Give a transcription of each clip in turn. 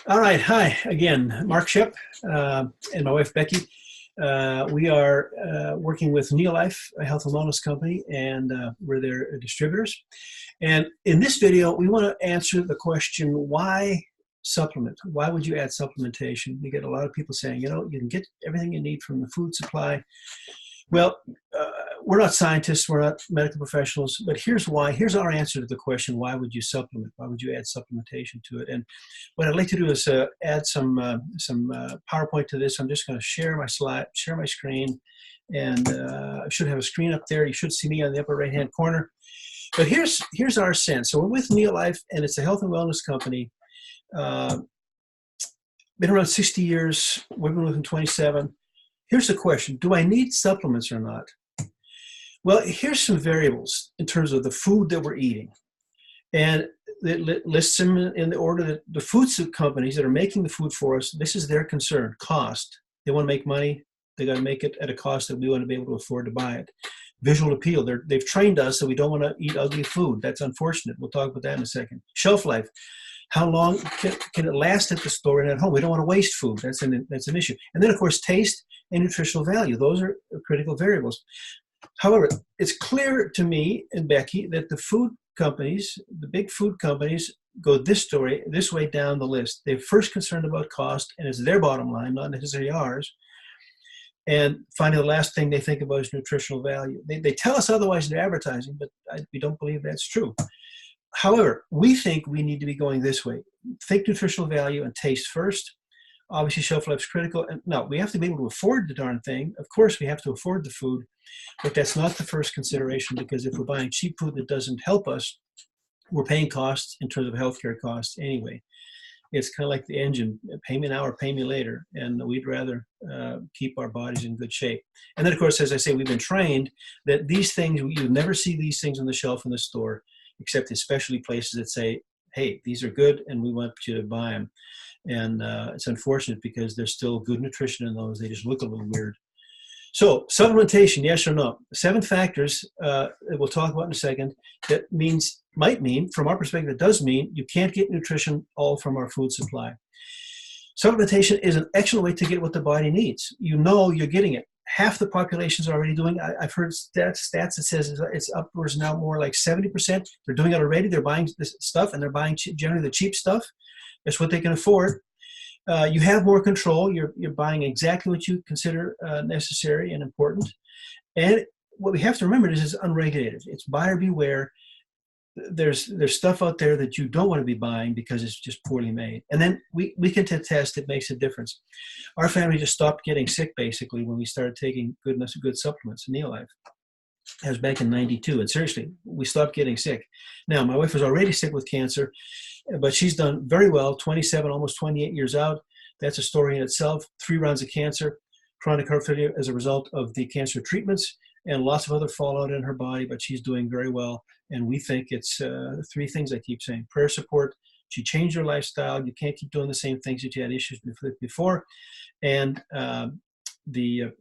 All right. Hi again, Mark Schoepp and my wife Becky. We are working with Neolife, a health and wellness company, and we're their distributors. And in this video, we want to answer the question, why supplement? Why would you add supplementation? We get a lot of people saying, you can get everything you need from the food supply. Well, we're not scientists, we're not medical professionals, but here's why. Here's our answer to the question, why would you supplement? Why would you add supplementation to it? And what I'd like to do is add some PowerPoint to this. I'm just going to share my slide, share my screen, and I should have a screen up there. You should see me on the upper right-hand corner. But here's our sense. So we're with Neolife, and it's a health and wellness company. Been around 60 years. We've been with them 27. Here's the question, do I need supplements or not? Well, here's some variables in terms of the food that we're eating. And it lists them in the order that the food companies that are making the food for us, this is their concern, cost. They want to make money. They got to make it at a cost that we want to be able to afford to buy it. Visual appeal, they've trained us that we don't want to eat ugly food. That's unfortunate. We'll talk about that in a second. Shelf life. How long can it last at the store and at home? We don't want to waste food. That's an issue. And then, of course, taste and nutritional value. Those are critical variables. However, it's clear to me and Becky that the food companies, the big food companies, go this way down the list. They're first concerned about cost, and it's their bottom line, not necessarily ours. And finally, the last thing they think about is nutritional value. They tell us otherwise in their advertising, but we don't believe that's true. However, we think we need to be going this way. Think nutritional value and taste first. Obviously, shelf life is critical. And no, we have to be able to afford the darn thing. Of course, we have to afford the food, but that's not the first consideration, because if we're buying cheap food that doesn't help us, we're paying costs in terms of healthcare costs anyway. It's kind of like the engine, pay me now or pay me later. And we'd rather keep our bodies in good shape. And then, of course, as I say, we've been trained that these things, you never see these things on the shelf in the store, except especially places that say, hey, these are good and we want you to buy them. And it's unfortunate because there's still good nutrition in those. They just look a little weird. So supplementation, yes or no? 7 factors that we'll talk about in a second that might mean, from our perspective, it does mean you can't get nutrition all from our food supply. Supplementation is an excellent way to get what the body needs. You know you're getting it. Half the population is already doing. I've heard stats that says it's upwards now more like 70%. They're doing it already. They're buying this stuff, and they're buying generally the cheap stuff. That's what they can afford. You have more control. You're buying exactly what you consider necessary and important. And what we have to remember is it's unregulated. It's buyer beware. There's stuff out there that you don't want to be buying because it's just poorly made. And then we can test it makes a difference. Our family just stopped getting sick basically when we started taking good supplements in Neolife. That was back in '92. And seriously, we stopped getting sick. Now, my wife was already sick with cancer, but she's done very well, 27, almost 28 years out. That's a story in itself. 3 rounds of cancer, chronic heart failure as a result of the cancer treatments, and lots of other fallout in her body, but she's doing very well. And we think it's 3 things I keep saying. Prayer support. She changed her lifestyle. You can't keep doing the same things that you had issues with before. And the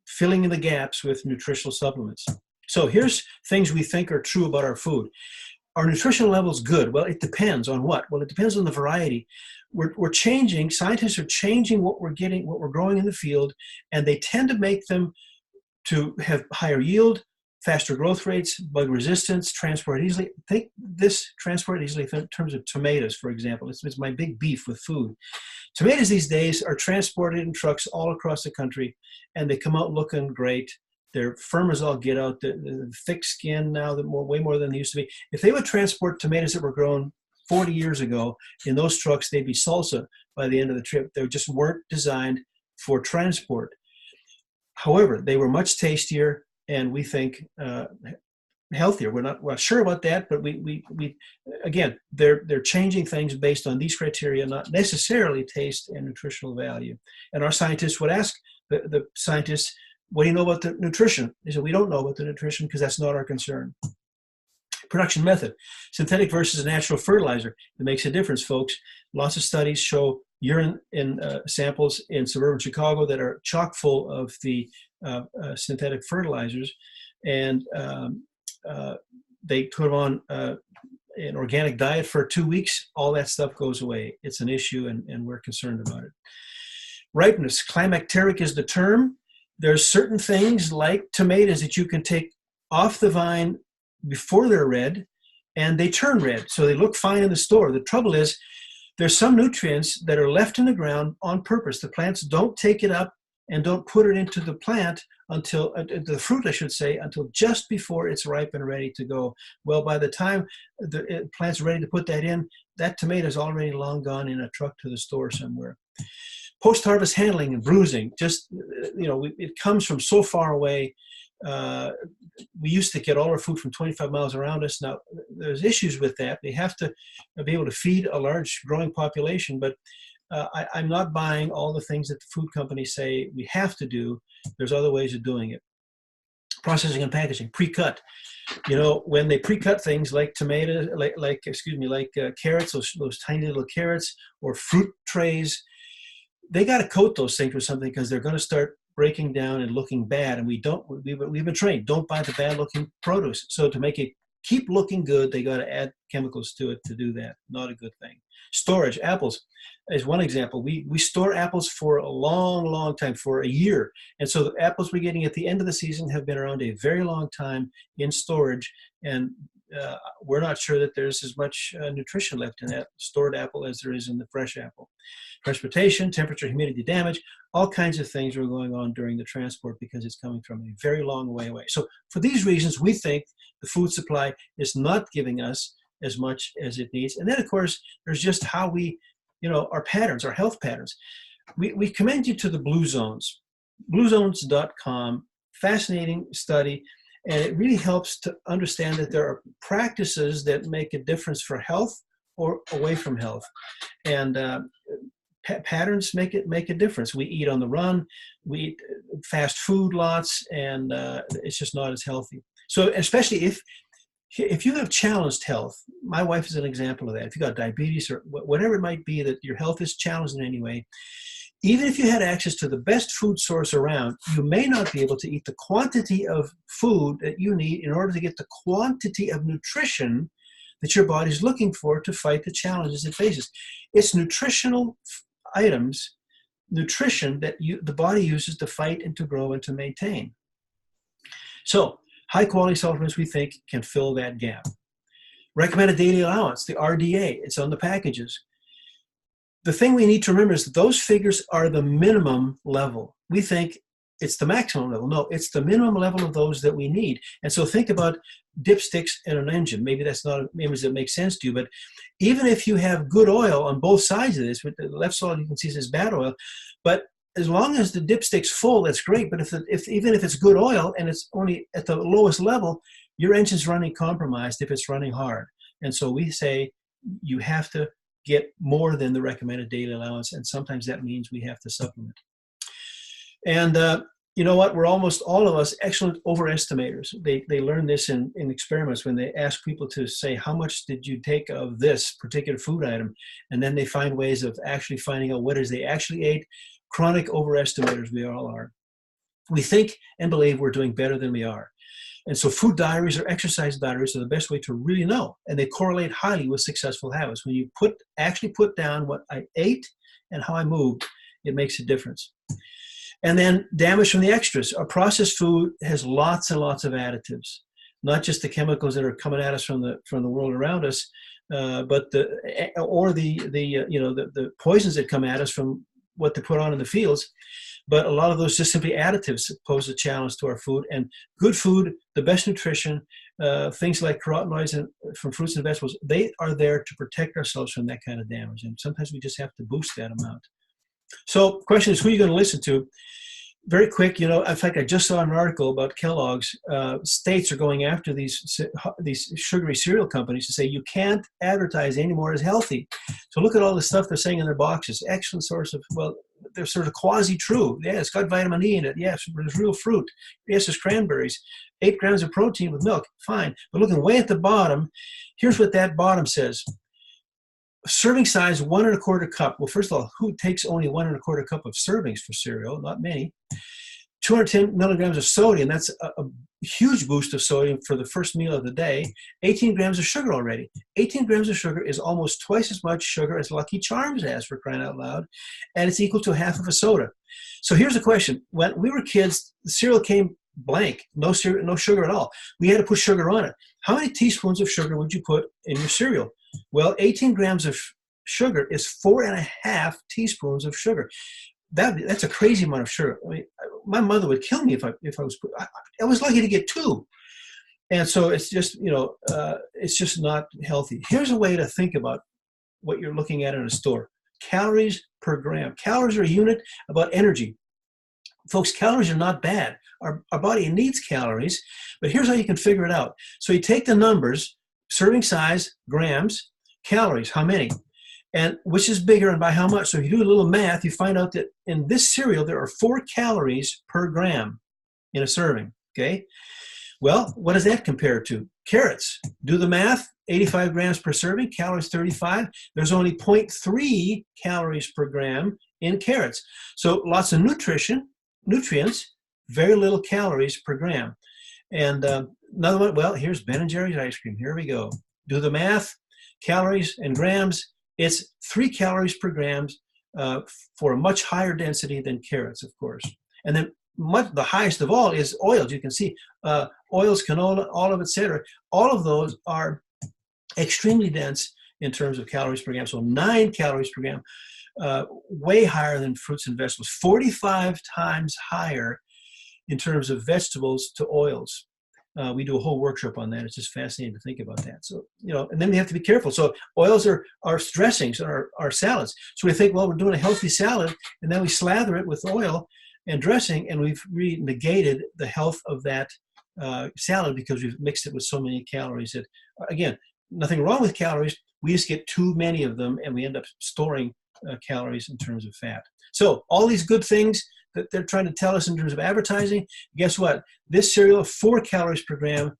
filling in the gaps with nutritional supplements. So here's things we think are true about our food. Are nutritional levels good? Well, it depends on what? Well, it depends on the variety. We're changing, scientists are changing what we're getting, what we're growing in the field, and they tend to make them to have higher yield, faster growth rates, bug resistance, transport easily. Think this transport easily in terms of tomatoes, for example. It's my big beef with food. Tomatoes these days are transported in trucks all across the country, and they come out looking great. They're firm as all get out, the thick skin now, way more than they used to be. If they would transport tomatoes that were grown 40 years ago in those trucks, they'd be salsa by the end of the trip. They just weren't designed for transport. However, they were much tastier, and we think healthier. We're not sure about that, but we again, they're changing things based on these criteria, not necessarily taste and nutritional value. And our scientists would ask the scientists, what do you know about the nutrition? They said, we don't know about the nutrition because that's not our concern. Production method, synthetic versus natural fertilizer. It makes a difference, folks. Lots of studies show urine in samples in suburban Chicago that are chock full of the synthetic fertilizers. And they put on an organic diet for 2 weeks, all that stuff goes away. It's an issue, and we're concerned about it. Ripeness, climacteric is the term. There's certain things like tomatoes that you can take off the vine before they're red, and they turn red, so they look fine in the store. The trouble is, there's some nutrients that are left in the ground on purpose. The plants don't take it up and don't put it into the plant until, the fruit, I should say, until just before it's ripe and ready to go. Well, by the time the plant's ready to put that in, that tomato is already long gone in a truck to the store somewhere. Post-harvest handling and bruising, just, it comes from so far away. We used to get all our food from 25 miles around us. Now, there's issues with that. They have to be able to feed a large growing population, but I'm not buying all the things that the food companies say we have to do. There's other ways of doing it. Processing and packaging, pre-cut. When they pre-cut things like tomatoes, like carrots, those tiny little carrots, or fruit trays, they got to coat those things with something because they're going to start breaking down and looking bad. And we've been trained, don't buy the bad looking produce. So to make it keep looking good, they got to add chemicals to it to do that. Not a good thing. Storage, apples is one example. We store apples for a long, long time, for a year. And so the apples we're getting at the end of the season have been around a very long time in storage. And we're not sure that there's as much nutrition left in that stored apple as there is in the fresh apple. Transportation, temperature, humidity damage, all kinds of things are going on during the transport because it's coming from a very long way away. So for these reasons, we think the food supply is not giving us as much as it needs. And then, of course, there's just how we, our patterns, our health patterns. We commend you to the Blue Zones, bluezones.com, fascinating study. And it really helps to understand that there are practices that make a difference for health or away from health. And patterns make a difference. We eat on the run, we eat fast food lots, and it's just not as healthy. So especially if you have challenged health, my wife is an example of that. If you got diabetes or whatever it might be, that your health is challenged in any way, even if you had access to the best food source around, you may not be able to eat the quantity of food that you need in order to get the quantity of nutrition that your body is looking for to fight the challenges it faces. It's nutritional items, nutrition that the body uses to fight and to grow and to maintain. So high quality supplements, we think, can fill that gap. Recommended daily allowance, the RDA, it's on the packages. The thing we need to remember is that those figures are the minimum level. We think it's the maximum level. No, it's the minimum level of those that we need. And so think about dipsticks in an engine. Maybe that's not an image that makes sense to you, but even if you have good oil on both sides of this, with the left side you can see says bad oil, but as long as the dipstick's full, that's great. But even if it's good oil and it's only at the lowest level, your engine's running compromised if it's running hard. And so we say you have to get more than the recommended daily allowance, and sometimes that means we have to supplement. And you know what? We're almost all of us excellent overestimators. They learn this in experiments when they ask people to say, how much did you take of this particular food item? And then they find ways of actually finding out what it is they actually ate. Chronic overestimators we all are. We think and believe we're doing better than we are. And so food diaries or exercise diaries are the best way to really know. And they correlate highly with successful habits. When you actually put down what I ate and how I moved, it makes a difference. And then damage from the extras. Our processed food has lots and lots of additives, not just the chemicals that are coming at us from the world around us, but the poisons that come at us from what they put on in the fields. But a lot of those just simply additives pose a challenge to our food. And good food, the best nutrition, things like carotenoids from fruits and vegetables, they are there to protect ourselves from that kind of damage. And sometimes we just have to boost that amount. So the question is, who are you going to listen to? Very quick, in fact, I just saw an article about Kellogg's. States are going after these sugary cereal companies to say you can't advertise anymore as healthy. So look at all the stuff they're saying in their boxes. Excellent source of, well, they're sort of quasi-true. Yeah, it's got vitamin E in it. Yes, there's real fruit. Yes, there's cranberries. 8 grams of protein with milk. Fine. But looking way at the bottom, here's what that bottom says. Serving size 1 1/4 cup. Well, first of all, who takes only 1 1/4 cup of servings for cereal? Not many. 210 milligrams of sodium. That's a huge boost of sodium for the first meal of the day. 18 grams of sugar already. 18 grams of sugar is almost twice as much sugar as Lucky Charms has, for crying out loud, and it's equal to half of a soda. So here's the question. When we were kids, the cereal came blank, no sugar at all. We had to put sugar on it. How many teaspoons of sugar would you put in your cereal? Well, 18 grams of sugar is 4.5 teaspoons of sugar. That's a crazy amount of sugar. I mean, my mother would kill me if I was. I was lucky to get 2, and so it's just it's just not healthy. Here's a way to think about what you're looking at in a store: calories per gram. Calories are a unit about energy. Folks, calories are not bad. Our body needs calories, but here's how you can figure it out. So you take the numbers: serving size, grams, calories, how many? And which is bigger and by how much? So if you do a little math, you find out that in this cereal, there are 4 calories per gram in a serving, okay? Well, what does that compare to? Carrots. Do the math, 85 grams per serving, calories 35. There's only 0.3 calories per gram in carrots. So lots of nutrients, very little calories per gram. And another one, well, here's Ben & Jerry's ice cream. Here we go. Do the math, calories and grams. It's 3 calories per gram for a much higher density than carrots, of course. And then the highest of all is oils. You can see oils, canola, olive, etc. All of those are extremely dense in terms of calories per gram. So 9 calories per gram, way higher than fruits and vegetables. 45 times higher in terms of vegetables to oils. We do a whole workshop on that. It's just fascinating to think about that. So, and then we have to be careful. So oils are dressings, are salads. So we think, well, we're doing a healthy salad, and then we slather it with oil and dressing, and we've really negated the health of that salad because we've mixed it with so many calories that, again, nothing wrong with calories. We just get too many of them, and we end up storing calories in terms of fat. So all these good things that they're trying to tell us in terms of advertising, guess what? This cereal, 4 calories per gram.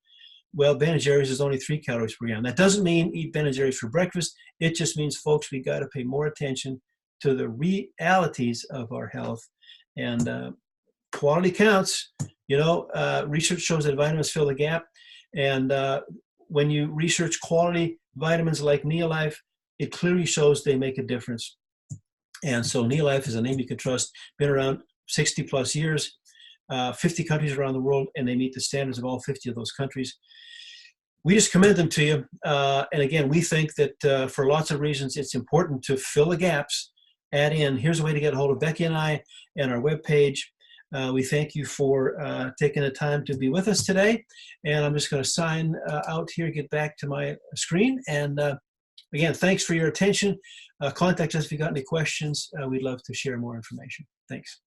Well, Ben & Jerry's is only 3 calories per gram. That doesn't mean eat Ben & Jerry's for breakfast. It just means, folks, we got to pay more attention to the realities of our health. And quality counts. Research shows that vitamins fill the gap. And when you research quality vitamins like Neolife, it clearly shows they make a difference. And so Neolife is a name you can trust. Been around 60 plus years, 50 countries around the world, and they meet the standards of all 50 of those countries. We just commend them to you. And again, we think that for lots of reasons, it's important to fill the gaps, add in. Here's a way to get a hold of Becky and I and our webpage. We thank you for taking the time to be with us today. And I'm just going to sign out here, get back to my screen. And again, thanks for your attention. Contact us if you got any questions. We'd love to share more information. Thanks.